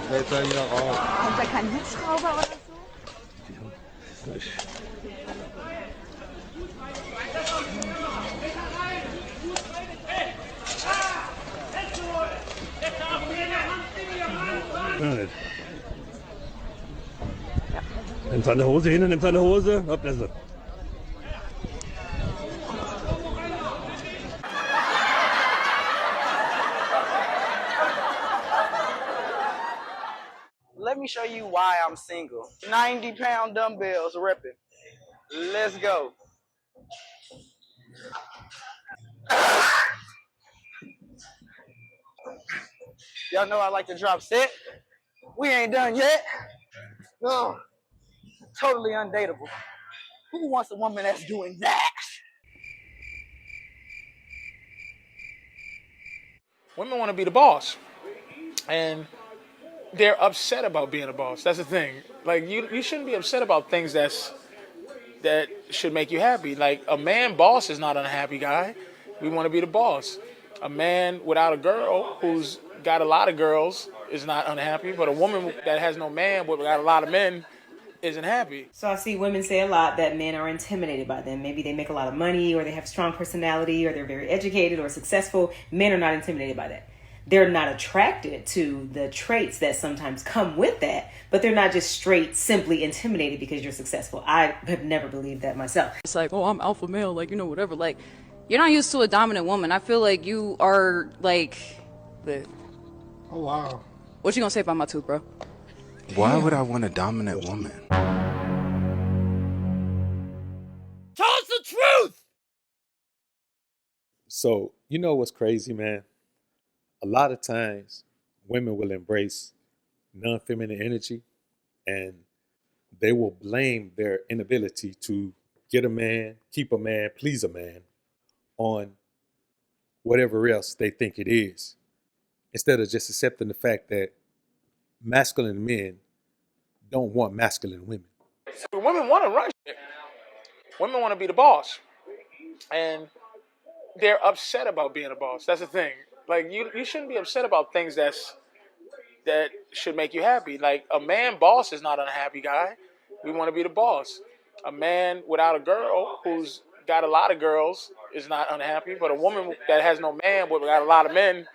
Vielleicht sage ich auch raus. Kommt da kein Hubschrauber oder so? Ja, ist nicht. Ja, nimm seine Hose hin, nimm seine Hose. Hopp, das ist. Let me show you why I'm single. 90-pound dumbbells ripping. Let's go. Y'all know I like to drop set. We ain't done yet. Oh, totally undateable. Who wants a woman that's doing that? Women want to be the boss, and they're upset about being a boss. That's the thing. Like you shouldn't be upset about things that should make you happy. Like a man boss is not an unhappy guy. We want to be the boss. A man without a girl who's got a lot of girls is not unhappy, but a woman that has no man but got a lot of men isn't happy. So I see women say a lot that men are intimidated by them. Maybe they make a lot of money, or they have strong personality, or they're very educated or successful. Men are not intimidated by that. They're not attracted to the traits that sometimes come with that, but they're not just straight, simply intimidated because you're successful. I have never believed that myself. It's like, oh, I'm alpha male, like, you know, whatever. Like, you're not used to a dominant woman. I feel like you are, like, Oh, wow. what you gonna say about my tooth, bro? Why would I want a dominant woman? Tell us the truth! So, you know what's crazy, man? A lot of times, women will embrace non-feminine energy, and they will blame their inability to get a man, keep a man, please a man on whatever else they think it is, instead of just accepting the fact that masculine men don't want masculine women. Women want to run shit. Women want to be the boss, and they're upset about being a boss. That's the thing. Like you shouldn't be upset about things that should make you happy. Like a man boss is not an unhappy guy. We want to be the boss. A man without a girl who's got a lot of girls is not unhappy, but a woman that has no man but got a lot of men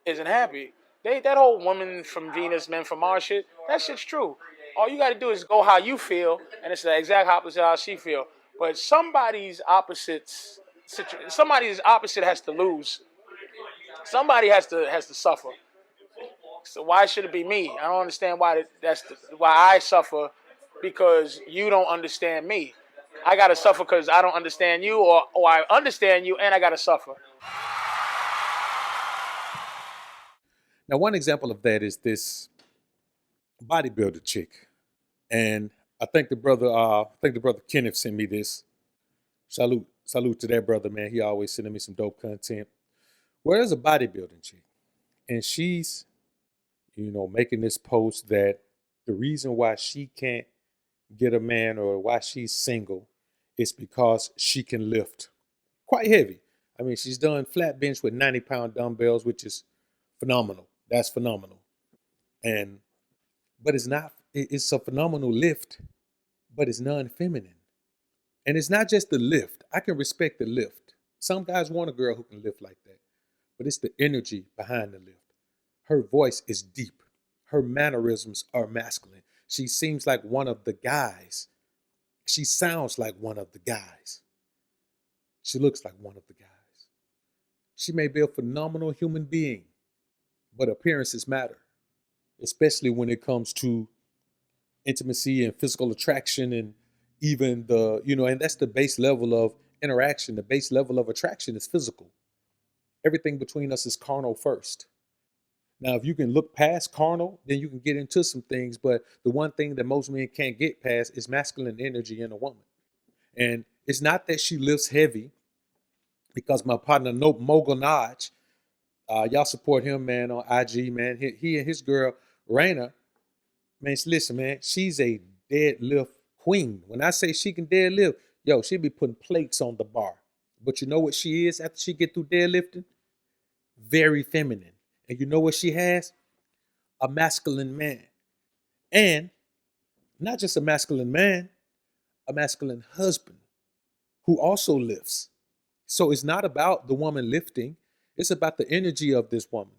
isn't happy. That whole woman from Venus, men from Mars shit, that shit's true. All you got to do is go how you feel, and it's the exact opposite how she feel. But somebody's opposite has to lose. Somebody has to suffer. So why should it be me? I don't understand why why I suffer because you don't understand me. I gotta suffer because I don't understand you, or I understand you and I gotta suffer. Now, one example of that is this bodybuilder chick, and I think the brother Kenneth sent me this. Salute to that brother, man. He always sending me some dope content. Well, there's a bodybuilding chick, and she's, making this post that the reason why she can't get a man or why she's single is because she can lift quite heavy. I mean, she's done flat bench with 90-pound dumbbells, which is phenomenal. That's phenomenal. But it's a phenomenal lift, but it's non-feminine. And it's not just the lift. I can respect the lift. Some guys want a girl who can lift like that, but it's the energy behind the lift. Her voice is deep. Her mannerisms are masculine. She seems like one of the guys. She sounds like one of the guys. She looks like one of the guys. She may be a phenomenal human being, but appearances matter, especially when it comes to intimacy and physical attraction, and even and that's the base level of interaction. The base level of attraction is physical. Everything between us is carnal first. Now, if you can look past carnal, then you can get into some things. But the one thing that most men can't get past is masculine energy in a woman. And it's not that she lifts heavy, because my partner, Mogul Naj, y'all support him, man, on IG, man. He and his girl, Raina, man, listen, man, she's a deadlift queen. When I say she can deadlift, she be putting plates on the bar. But you know what she is after she get through deadlifting? Very feminine. And you know what she has? a masculine man. And not just a masculine man, a masculine husband who also lifts. So it's not about the woman lifting, it's about the energy of this woman.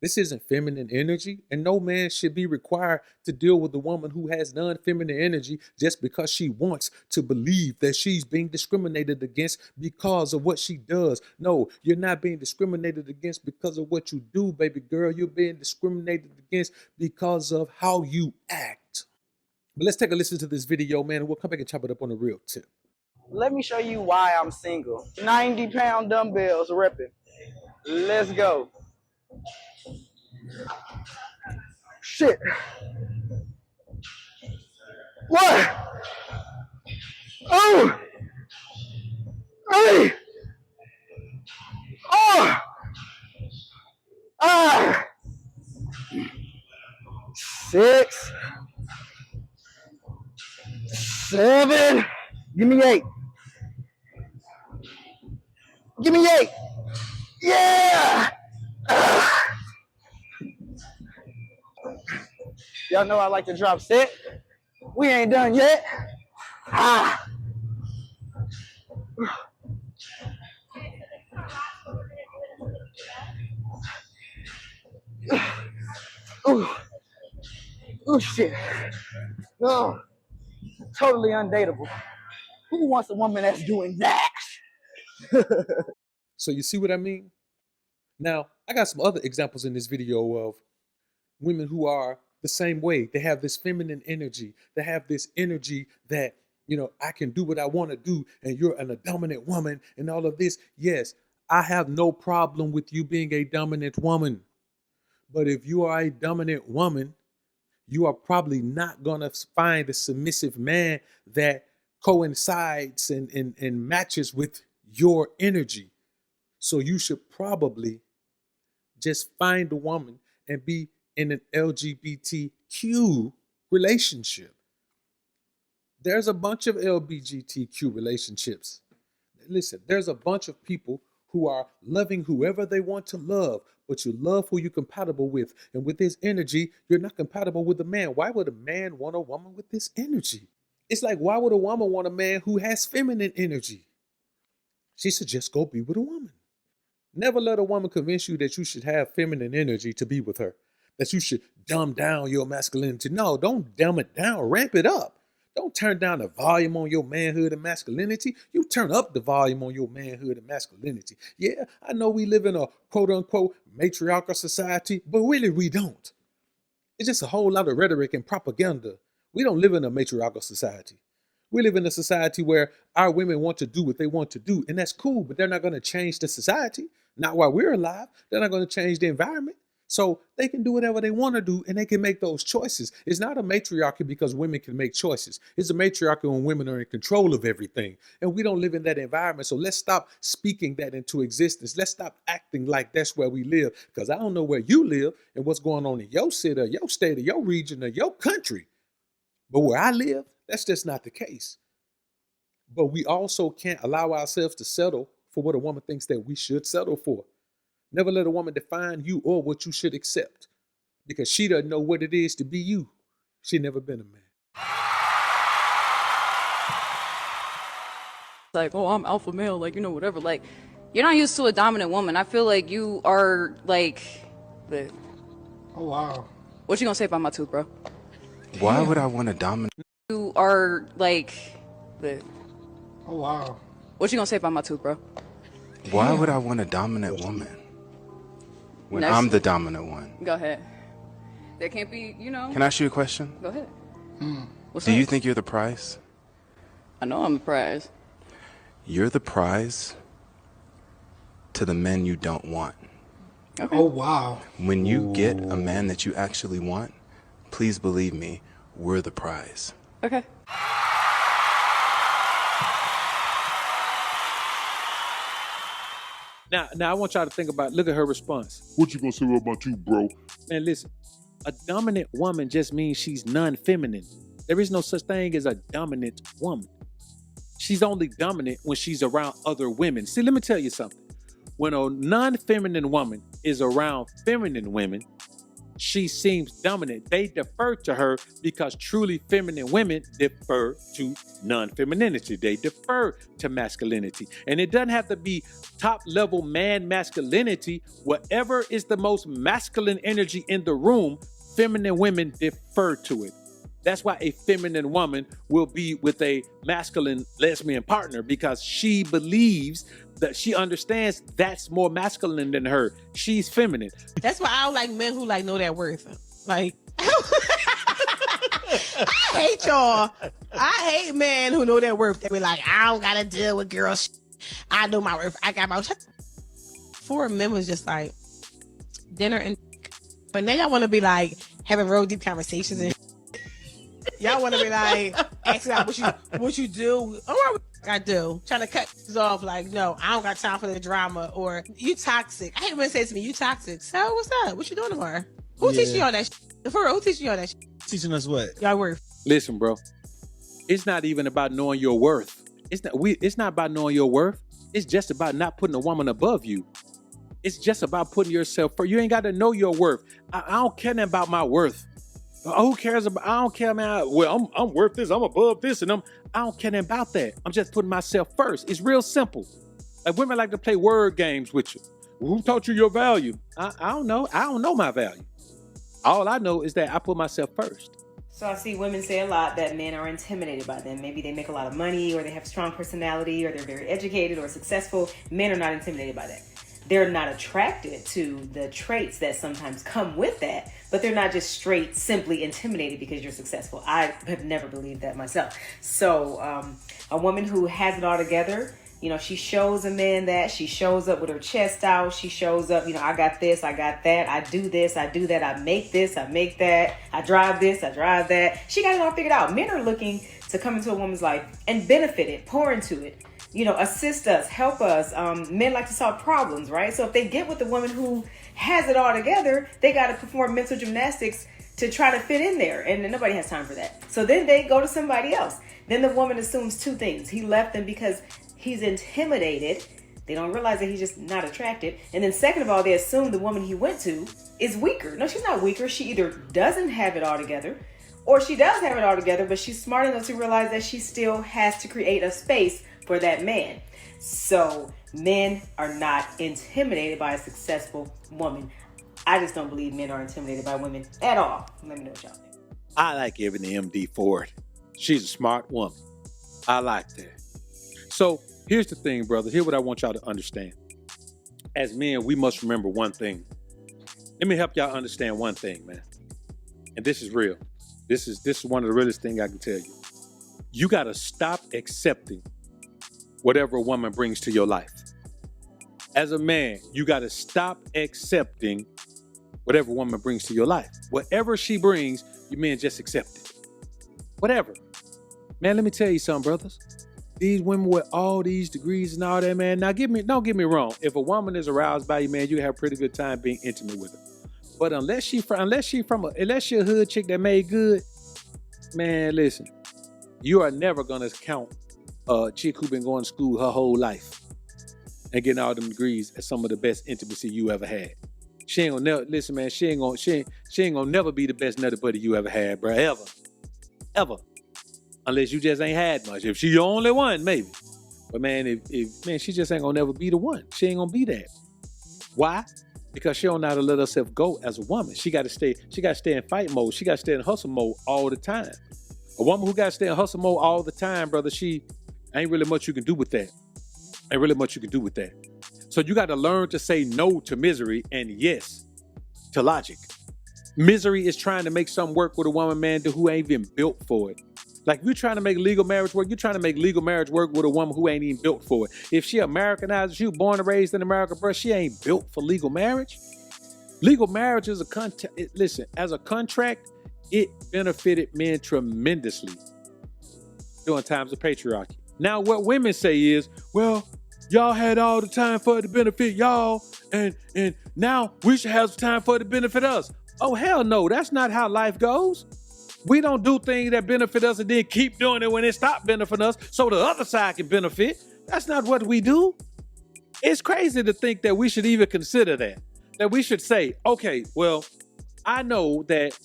This isn't feminine energy, and no man should be required to deal with a woman who has non-feminine energy just because she wants to believe that she's being discriminated against because of what she does. No, you're not being discriminated against because of what you do, baby girl. You're being discriminated against because of how you act. But let's take a listen to this video, man, and we'll come back and chop it up on a real tip. Let me show you why I'm single. 90-pound dumbbells ripping. Let's go. Shit. What? Oh! Hey! Oh! Ah! 6, 7. Give me 8. Give me 8. Yeah! Ah. Y'all know I like to drop set. We ain't done yet. Ah. Ooh. Ooh, shit. Oh, totally undateable. Who wants a woman that's doing that? So you see what I mean? Now, I got some other examples in this video of women who are the same way. They have this feminine energy. They have this energy that, I can do what I want to do, and you're a dominant woman and all of this. Yes, I have no problem with you being a dominant woman. But if you are a dominant woman, you are probably not going to find a submissive man that coincides and matches with your energy. So you should probably just find a woman and be in an LGBTQ relationship. There's a bunch of LGBTQ relationships. Listen, there's a bunch of people who are loving whoever they want to love, but you love who you're compatible with. And with this energy, you're not compatible with a man. Why would a man want a woman with this energy? It's like, why would a woman want a man who has feminine energy? She should just go be with a woman. Never let a woman convince you that you should have feminine energy to be with her, that you should dumb down your masculinity. No, don't dumb it down, ramp it up. Don't turn down the volume on your manhood and masculinity. You turn up the volume on your manhood and masculinity. Yeah, I know we live in a quote-unquote matriarchal society, but really we don't. It's just a whole lot of rhetoric and propaganda. We don't live in a matriarchal society. We live in a society where our women want to do what they want to do, and that's cool, but they're not going to change the society. Not while we're alive. They're not going to change the environment. So they can do whatever they want to do, and they can make those choices. It's not a matriarchy because women can make choices. It's a matriarchy when women are in control of everything. And we don't live in that environment. So let's stop speaking that into existence. Let's stop acting like that's where we live. Because I don't know where you live and what's going on in your city or your state or your region or your country. But where I live, that's just not the case. But we also can't allow ourselves to settle for what a woman thinks that we should settle for. Never let a woman define you or what you should accept, because she doesn't know what it is to be you. She never been a man. Like, oh, I'm alpha male, like, whatever. Like, you're not used to a dominant woman. I feel like you are, like, the... Oh, wow. What you gonna say about my tooth, bro? Why would I want to dominate? You are, like, the... Oh, wow. What you gonna say about my tooth, bro? Why would I want a dominant woman when Next. I'm the dominant one? Go ahead. There can't be, Can I ask you a question? Go ahead. What's Do up? you think you're the prize? I know I'm the prize. You're the prize to the men you don't want. Okay. Oh, wow. When you get a man that you actually want, please believe me, we're the prize. Okay. Now I want y'all to think about, look at her response. What you gonna say about you, bro? Man, listen, a dominant woman just means she's non-feminine. There is no such thing as a dominant woman. She's only dominant when she's around other women. See, let me tell you something. When a non-feminine woman is around feminine women, she seems dominant. They defer to her because truly feminine women defer to non-femininity. They defer to masculinity. And it doesn't have to be top level man masculinity. Whatever is the most masculine energy in the room, feminine women defer to it. That's why a feminine woman will be with a masculine lesbian partner, because she believes that she understands that's more masculine than her. She's feminine. That's why I don't like men who like know their worth. Like, I hate y'all. I hate men who know their worth. They be like, I don't gotta deal with girls. I know my worth. I got my worth. 4 men was just like dinner and, but now y'all want to be like having real deep conversations and. Y'all want to be like, asking out what you do. Oh, what I do. Trying to cut this off like, no, I don't got time for the drama. Or, you toxic. I hate when they say to me, you toxic. So, what's up? What you doing tomorrow? Who teaching you all that shit? For real, who teaching you all that shit? Teaching us what? Y'all worth. Listen, bro. It's not even about knowing your worth. It's not about knowing your worth. It's just about not putting a woman above you. It's just about putting yourself first. You ain't got to know your worth. I don't care nothing about my worth. Who cares about? I don't care, man. Well, I'm worth this. I'm above this, and I don't care nothing about that. I'm just putting myself first. It's real simple. Like, women like to play word games with you. Who taught you your value? I don't know. I don't know my value. All I know is that I put myself first. So I see women say a lot that men are intimidated by them. Maybe they make a lot of money, or they have strong personality, or they're very educated or successful. Men are not intimidated by that. They're not attracted to the traits that sometimes come with that, but they're not just straight, simply intimidated because you're successful. I have never believed that myself. So a woman who has it all together, you know, she shows a man that. She shows up with her chest out. She shows up, you know, I got this, I got that. I do this, I do that. I make this, I make that. I drive this, I drive that. She got it all figured out. Men are looking to come into a woman's life and benefit it, pour into it. You know, assist us, help us. Men like to solve problems, right? So if they get with the woman who has it all together, they got to perform mental gymnastics to try to fit in there. And nobody has time for that. So then they go to somebody else. Then the woman assumes 2 things. He left them because he's intimidated. They don't realize that he's just not attracted. And then second of all, they assume the woman he went to is weaker. No, she's not weaker. She either doesn't have it all together, or she does have it all together, but she's smart enough to realize that she still has to create a space for that man. So men are not intimidated by a successful woman. I just don't believe men are intimidated by women at all. Let me know what y'all think. I like giving the MD for it. She's a smart woman. I like that. So here's the thing, brother. Here's what I want y'all to understand. As men, we must remember one thing. Let me help y'all understand one thing, man. And this is real. This is one of the realest things I can tell you. You got to stop accepting whatever a woman brings to your life. As a man, you got to stop accepting whatever a woman brings to your life. Whatever she brings, you men just accept it. Whatever. Man, let me tell you something, brothers. These women with all these degrees and all that, man. Now, don't get me wrong. If a woman is aroused by you, man, you have a pretty good time being intimate with her. But unless you're a hood chick that made good, man, listen, you are never gonna count a chick who been going to school her whole life and getting all them degrees as some of the best intimacy you ever had. She ain't gonna never listen, man. She ain't gonna never be the best nutty buddy you ever had, bro. Ever. Unless you just ain't had much. If she the only one, maybe. But man, if she just ain't gonna never be the one. She ain't gonna be that. Why? Because she don't know how to let herself go as a woman. She gotta stay in fight mode. She gotta stay in hustle mode all the time. A woman who gotta stay in hustle mode all the time, brother, ain't really much you can do with that. So you gotta learn to say no to misery and yes to logic. Misery is trying to make something work with a woman, man, who ain't even built for it. Like, if you're trying to make legal marriage work, you're trying to make legal marriage work with a woman who ain't even built for it. If she Americanized, she was born and raised in America, bro, she ain't built for legal marriage. Legal marriage is as a contract, it benefited men tremendously during times of patriarchy. Now, what women say is, well, y'all had all the time for it to benefit y'all, and now we should have some time for it to benefit us. Oh, hell no, that's not how life goes. We don't do things that benefit us and then keep doing it when it stops benefiting us so the other side can benefit. That's not what we do. It's crazy to think that we should even consider that we should say, okay, well, I know that,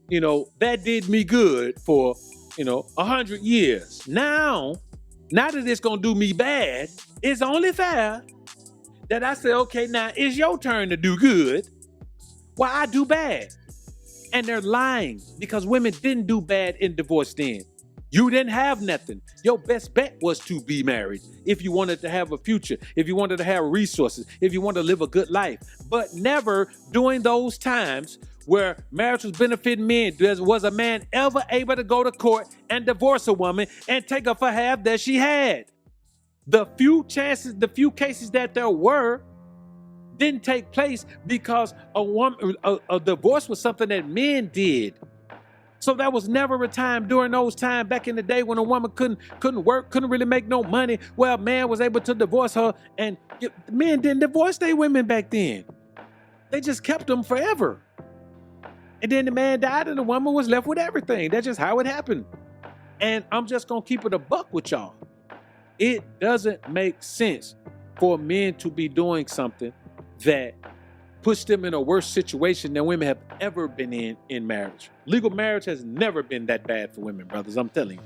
that did me good for, 100 years. Now that it's gonna do me bad, it's only fair that I say, okay, now it's your turn to do good while I do bad. And they're lying because women didn't do bad in divorce then. You didn't have nothing. Your best bet was to be married if you wanted to have a future, if you wanted to have resources, if you wanted to live a good life. But never during those times where marriage was benefiting men, was a man ever able to go to court and divorce a woman and take her for half that she had. The few cases that there were didn't take place because a divorce was something that men did. So that was never a time during those times back in the day when a woman couldn't work, couldn't really make no money. Well, a man was able to divorce her, and men didn't divorce their women back then. They just kept them forever. And then the man died and the woman was left with everything. That's just how it happened. And I'm just gonna keep it a buck with y'all. It doesn't make sense for men to be doing something that puts them in a worse situation than women have ever been in marriage. Legal marriage has never been that bad for women, brothers. I'm telling you.